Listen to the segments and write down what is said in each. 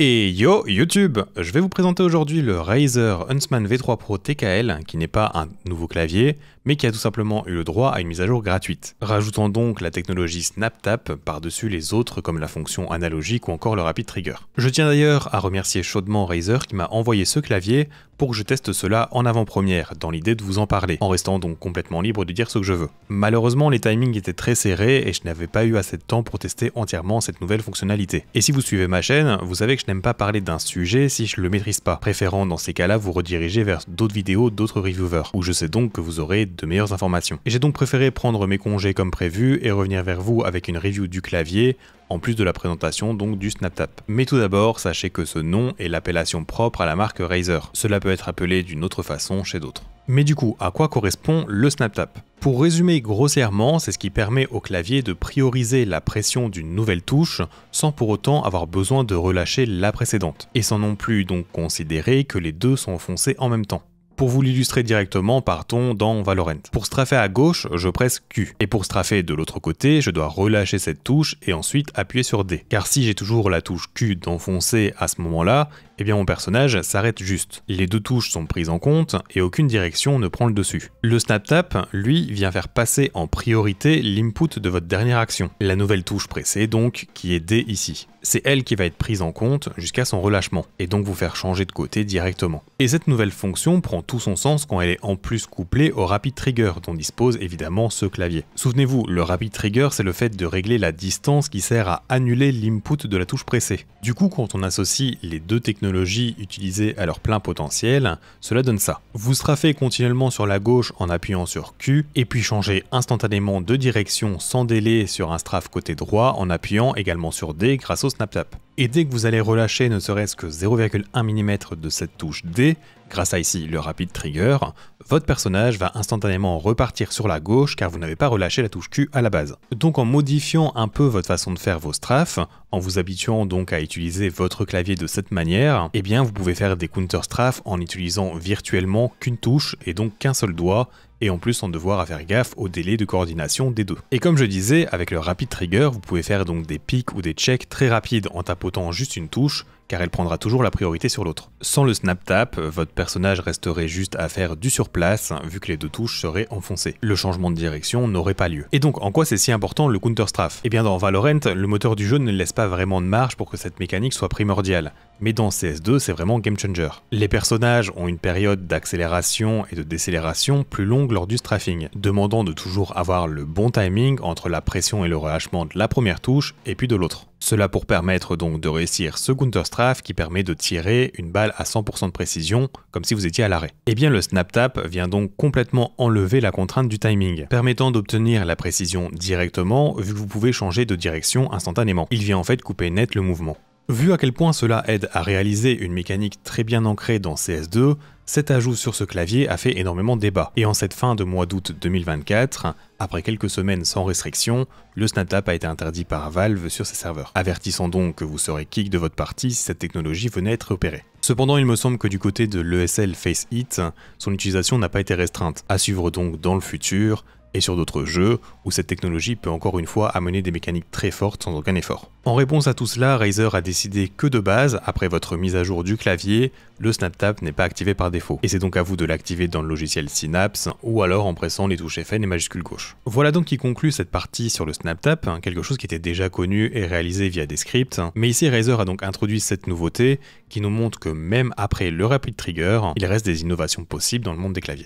Et yo YouTube, je vais vous présenter aujourd'hui le Razer Huntsman V3 Pro TKL qui n'est pas un nouveau clavier, mais qui a tout simplement eu le droit à une mise à jour gratuite, rajoutant donc la technologie SnapTap par-dessus les autres comme la fonction analogique ou encore le Rapid Trigger. Je tiens d'ailleurs à remercier chaudement Razer qui m'a envoyé ce clavier pour que je teste cela en avant-première, dans l'idée de vous en parler, en restant donc complètement libre de dire ce que je veux. Malheureusement, les timings étaient très serrés et je n'avais pas eu assez de temps pour tester entièrement cette nouvelle fonctionnalité. Et si vous suivez ma chaîne, vous savez que je n'aime pas parler d'un sujet si je le maîtrise pas, préférant dans ces cas-là vous rediriger vers d'autres vidéos d'autres reviewers, où je sais donc que vous aurez de meilleures informations. Et j'ai donc préféré prendre mes congés comme prévu et revenir vers vous avec une review du clavier, en plus de la présentation donc du SnapTap. Mais tout d'abord, sachez que ce nom est l'appellation propre à la marque Razer. Cela peut être appelé d'une autre façon chez d'autres. Mais du coup, à quoi correspond le SnapTap? Pour résumer grossièrement, c'est ce qui permet au clavier de prioriser la pression d'une nouvelle touche sans pour autant avoir besoin de relâcher la précédente, et sans non plus donc considérer que les deux sont enfoncés en même temps. Pour vous l'illustrer directement, partons dans Valorant. Pour strafer à gauche, je presse Q. Et pour strafer de l'autre côté, je dois relâcher cette touche et ensuite appuyer sur D. Car si j'ai toujours la touche Q d'enfoncer à ce moment-là, eh bien mon personnage s'arrête juste. Les deux touches sont prises en compte et aucune direction ne prend le dessus. Le SnapTap, lui, vient faire passer en priorité l'input de votre dernière action. La nouvelle touche pressée donc, qui est D ici. C'est elle qui va être prise en compte jusqu'à son relâchement, et donc vous faire changer de côté directement. Et cette nouvelle fonction prend tout son sens quand elle est en plus couplée au Rapid Trigger dont dispose évidemment ce clavier. Souvenez-vous, le Rapid Trigger c'est le fait de régler la distance qui sert à annuler l'input de la touche pressée. Du coup, quand on associe les deux technologies utilisées à leur plein potentiel, cela donne ça. Vous strafez continuellement sur la gauche en appuyant sur Q, et puis changez instantanément de direction sans délai sur un strafe côté droit en appuyant également sur D grâce au SnapTap. Et dès que vous allez relâcher ne serait-ce que 0,1 mm de cette touche D, grâce à ici le Rapid Trigger, votre personnage va instantanément repartir sur la gauche car vous n'avez pas relâché la touche Q à la base. Donc en modifiant un peu votre façon de faire vos strafes, en vous habituant donc à utiliser votre clavier de cette manière, eh bien vous pouvez faire des counter strafes en utilisant virtuellement qu'une touche et donc qu'un seul doigt, et en plus sans devoir à faire gaffe au délai de coordination des deux. Et comme je disais, avec le Rapid Trigger, vous pouvez faire donc des pics ou des checks très rapides en tapotant juste une touche, car elle prendra toujours la priorité sur l'autre. Sans le SnapTap, votre personnage resterait juste à faire du surplace, vu que les deux touches seraient enfoncées. Le changement de direction n'aurait pas lieu. Et donc, en quoi c'est si important le counter strafe? Eh bien dans Valorant, le moteur du jeu ne laisse pas vraiment de marge pour que cette mécanique soit primordiale. Mais dans CS2, c'est vraiment game changer. Les personnages ont une période d'accélération et de décélération plus longue lors du strafing, demandant de toujours avoir le bon timing entre la pression et le relâchement de la première touche et puis de l'autre. Cela pour permettre donc de réussir ce counter strafe qui permet de tirer une balle à 100% de précision, comme si vous étiez à l'arrêt. Et bien le SnapTap vient donc complètement enlever la contrainte du timing, permettant d'obtenir la précision directement vu que vous pouvez changer de direction instantanément. Il vient en fait couper net le mouvement. Vu à quel point cela aide à réaliser une mécanique très bien ancrée dans CS2, cet ajout sur ce clavier a fait énormément débat. Et en cette fin de mois d'août 2024, après quelques semaines sans restriction, le SnapTap a été interdit par Valve sur ses serveurs, avertissant donc que vous serez kick de votre partie si cette technologie venait à être opérée. Cependant, il me semble que du côté de l'ESL FaceIt, son utilisation n'a pas été restreinte, à suivre donc dans le futur, et sur d'autres jeux où cette technologie peut encore une fois amener des mécaniques très fortes sans aucun effort. En réponse à tout cela, Razer a décidé que de base, après votre mise à jour du clavier, le SnapTap n'est pas activé par défaut. Et c'est donc à vous de l'activer dans le logiciel Synapse ou alors en pressant les touches FN et majuscule gauche. Voilà donc qui conclut cette partie sur le SnapTap, quelque chose qui était déjà connu et réalisé via des scripts. Mais ici Razer a donc introduit cette nouveauté qui nous montre que même après le Rapid Trigger, il reste des innovations possibles dans le monde des claviers.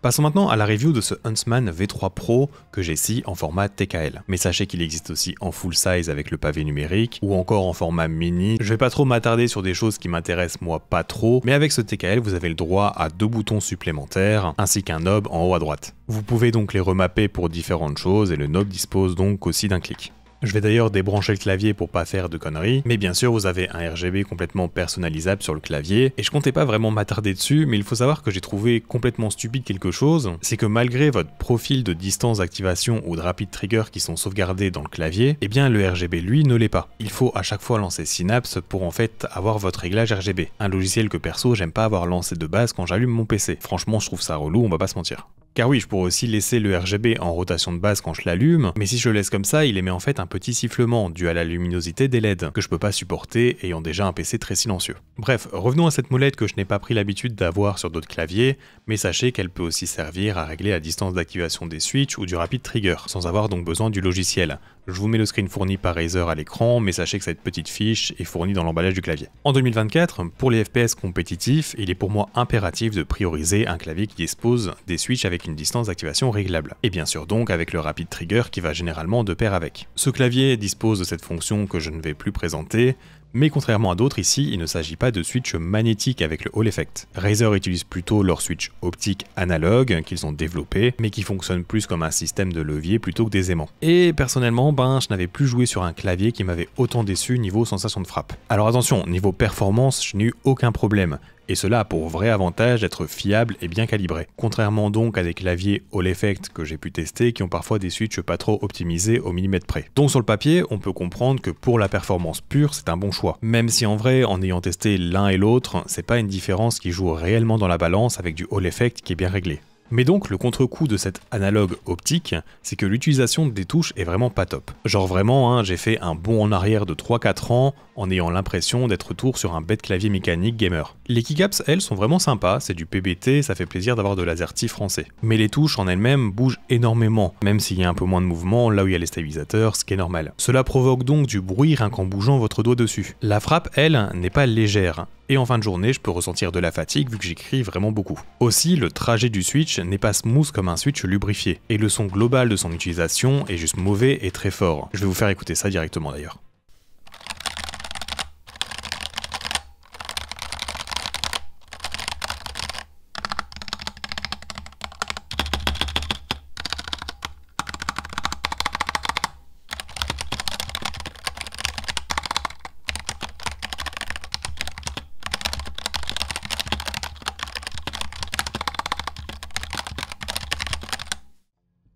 Passons maintenant à la review de ce Huntsman V3 Pro que j'ai ici en format TKL. Mais sachez qu'il existe aussi en full size avec le pavé numérique ou encore en format mini. Je vais pas trop m'attarder sur des choses qui m'intéressent moi pas trop, mais avec ce TKL vous avez le droit à 2 boutons supplémentaires ainsi qu'un knob en haut à droite. Vous pouvez donc les remapper pour différentes choses et le knob dispose donc aussi d'un clic. Je vais d'ailleurs débrancher le clavier pour pas faire de conneries, mais bien sûr vous avez un RGB complètement personnalisable sur le clavier, et je comptais pas vraiment m'attarder dessus, mais il faut savoir que j'ai trouvé complètement stupide quelque chose, c'est que malgré votre profil de distance d'activation ou de Rapid Trigger qui sont sauvegardés dans le clavier, eh bien le RGB lui ne l'est pas. Il faut à chaque fois lancer Synapse pour en fait avoir votre réglage RGB, un logiciel que perso j'aime pas avoir lancé de base quand j'allume mon PC. Franchement je trouve ça relou, on va pas se mentir. Car oui, je pourrais aussi laisser le RGB en rotation de base quand je l'allume, mais si je le laisse comme ça, il émet en fait un petit sifflement dû à la luminosité des LED, que je peux pas supporter ayant déjà un PC très silencieux. Bref, revenons à cette molette que je n'ai pas pris l'habitude d'avoir sur d'autres claviers, mais sachez qu'elle peut aussi servir à régler la distance d'activation des switches ou du rapid trigger, sans avoir donc besoin du logiciel. Je vous mets le screen fourni par Razer à l'écran, mais sachez que cette petite fiche est fournie dans l'emballage du clavier. En 2024, pour les FPS compétitifs, il est pour moi impératif de prioriser un clavier qui dispose des switches avec une distance d'activation réglable. Et bien sûr donc avec le rapid trigger qui va généralement de pair avec. Ce clavier dispose de cette fonction que je ne vais plus présenter, mais contrairement à d'autres ici, il ne s'agit pas de switch magnétique avec le Hall Effect. Razer utilise plutôt leur switch optique analogue qu'ils ont développé, mais qui fonctionne plus comme un système de levier plutôt que des aimants. Et personnellement, je n'avais plus joué sur un clavier qui m'avait autant déçu niveau sensation de frappe. Alors attention, niveau performance, je n'ai eu aucun problème. Et cela a pour vrai avantage d'être fiable et bien calibré. Contrairement donc à des claviers Hall Effect que j'ai pu tester qui ont parfois des switches pas trop optimisés au millimètre près. Donc sur le papier, on peut comprendre que pour la performance pure, c'est un bon choix. Même si en vrai, en ayant testé l'un et l'autre, c'est pas une différence qui joue réellement dans la balance avec du Hall Effect qui est bien réglé. Mais donc le contre-coup de cette analogue optique, c'est que l'utilisation des touches est vraiment pas top. Genre vraiment, j'ai fait un bond en arrière de 3-4 ans en ayant l'impression d'être retour sur un bête clavier mécanique gamer. Les keycaps, elles, sont vraiment sympas, c'est du PBT, ça fait plaisir d'avoir de l'AZERTY français. Mais les touches en elles-mêmes bougent énormément, même s'il y a un peu moins de mouvement là où il y a les stabilisateurs, ce qui est normal. Cela provoque donc du bruit rien qu'en bougeant votre doigt dessus. La frappe, elle, n'est pas légère. Et en fin de journée, je peux ressentir de la fatigue vu que j'écris vraiment beaucoup. Aussi, le trajet du Switch n'est pas smooth comme un Switch lubrifié, et le son global de son utilisation est juste mauvais et très fort. Je vais vous faire écouter ça directement d'ailleurs.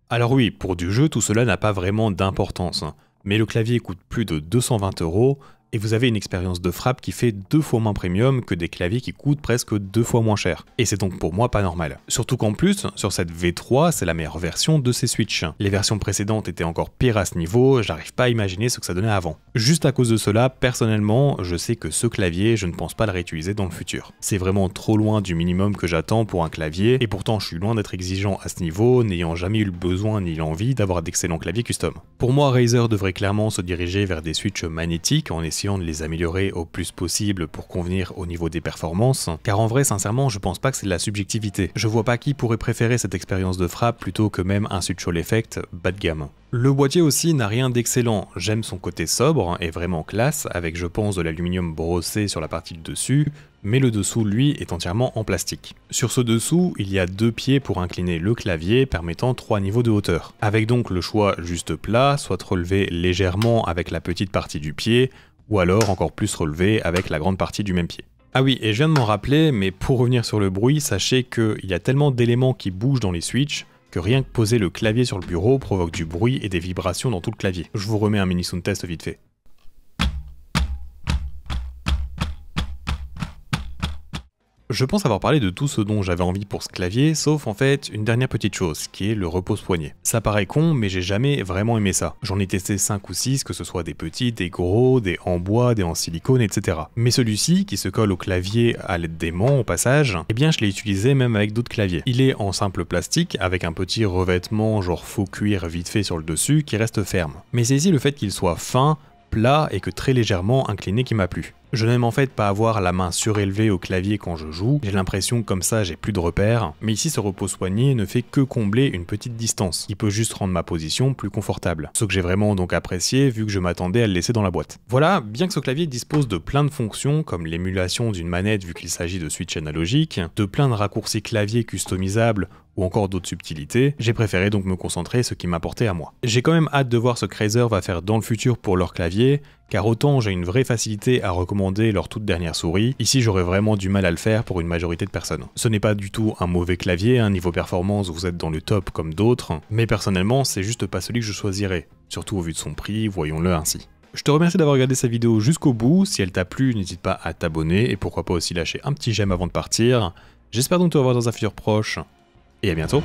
Alors oui, pour du jeu, tout cela n'a pas vraiment d'importance, mais le clavier coûte plus de 220 € et vous avez une expérience de frappe qui fait 2 fois moins premium que des claviers qui coûtent presque 2 fois moins cher. Et c'est donc pour moi pas normal. Surtout qu'en plus, sur cette V3, c'est la meilleure version de ces Switch. Les versions précédentes étaient encore pires à ce niveau, j'arrive pas à imaginer ce que ça donnait avant. Juste à cause de cela, personnellement, je sais que ce clavier, je ne pense pas le réutiliser dans le futur. C'est vraiment trop loin du minimum que j'attends pour un clavier, et pourtant je suis loin d'être exigeant à ce niveau, n'ayant jamais eu le besoin ni l'envie d'avoir d'excellents claviers custom. Pour moi, Razer devrait clairement se diriger vers des Switch magnétiques en essayant de les améliorer au plus possible pour convenir au niveau des performances, car en vrai sincèrement je pense pas que c'est de la subjectivité. Je vois pas qui pourrait préférer cette expérience de frappe plutôt que même un Switch Hall Effect bas de gamme. Le boîtier aussi n'a rien d'excellent, j'aime son côté sobre et vraiment classe, avec je pense de l'aluminium brossé sur la partie du dessus, mais le dessous lui est entièrement en plastique. Sur ce dessous, il y a 2 pieds pour incliner le clavier permettant 3 niveaux de hauteur, avec donc le choix juste plat, soit relevé légèrement avec la petite partie du pied, ou alors encore plus relevé avec la grande partie du même pied. Ah oui, et je viens de m'en rappeler, mais pour revenir sur le bruit, sachez qu'il y a tellement d'éléments qui bougent dans les Switch que rien que poser le clavier sur le bureau provoque du bruit et des vibrations dans tout le clavier. Je vous remets un mini sound test vite fait. Je pense avoir parlé de tout ce dont j'avais envie pour ce clavier, sauf en fait une dernière petite chose, qui est le repose-poignet. Ça paraît con, mais j'ai jamais vraiment aimé ça. J'en ai testé 5 ou 6, que ce soit des petits, des gros, des en bois, des en silicone, etc. Mais celui-ci, qui se colle au clavier à l'aide d'aimants au passage, eh bien je l'ai utilisé même avec d'autres claviers. Il est en simple plastique, avec un petit revêtement genre faux cuir vite fait sur le dessus, qui reste ferme. Mais c'est ici le fait qu'il soit fin, plat et que très légèrement incliné qui m'a plu. Je n'aime en fait pas avoir la main surélevée au clavier quand je joue, j'ai l'impression que comme ça j'ai plus de repères, mais ici ce repose-poignet ne fait que combler une petite distance, il peut juste rendre ma position plus confortable. Ce que j'ai vraiment donc apprécié vu que je m'attendais à le laisser dans la boîte. Voilà, bien que ce clavier dispose de plein de fonctions comme l'émulation d'une manette vu qu'il s'agit de switch analogique, de plein de raccourcis clavier customisables ou encore d'autres subtilités, j'ai préféré donc me concentrer sur ce qui m'apportait à moi. J'ai quand même hâte de voir ce que Razer va faire dans le futur pour leur clavier, car autant j'ai une vraie facilité à recommander leur toute dernière souris, ici j'aurais vraiment du mal à le faire pour une majorité de personnes. Ce n'est pas du tout un mauvais clavier, niveau performance vous êtes dans le top comme d'autres, mais personnellement c'est juste pas celui que je choisirais, surtout au vu de son prix, voyons-le ainsi. Je te remercie d'avoir regardé cette vidéo jusqu'au bout, si elle t'a plu n'hésite pas à t'abonner et pourquoi pas aussi lâcher un petit j'aime avant de partir. J'espère donc te revoir dans un futur proche, et à bientôt.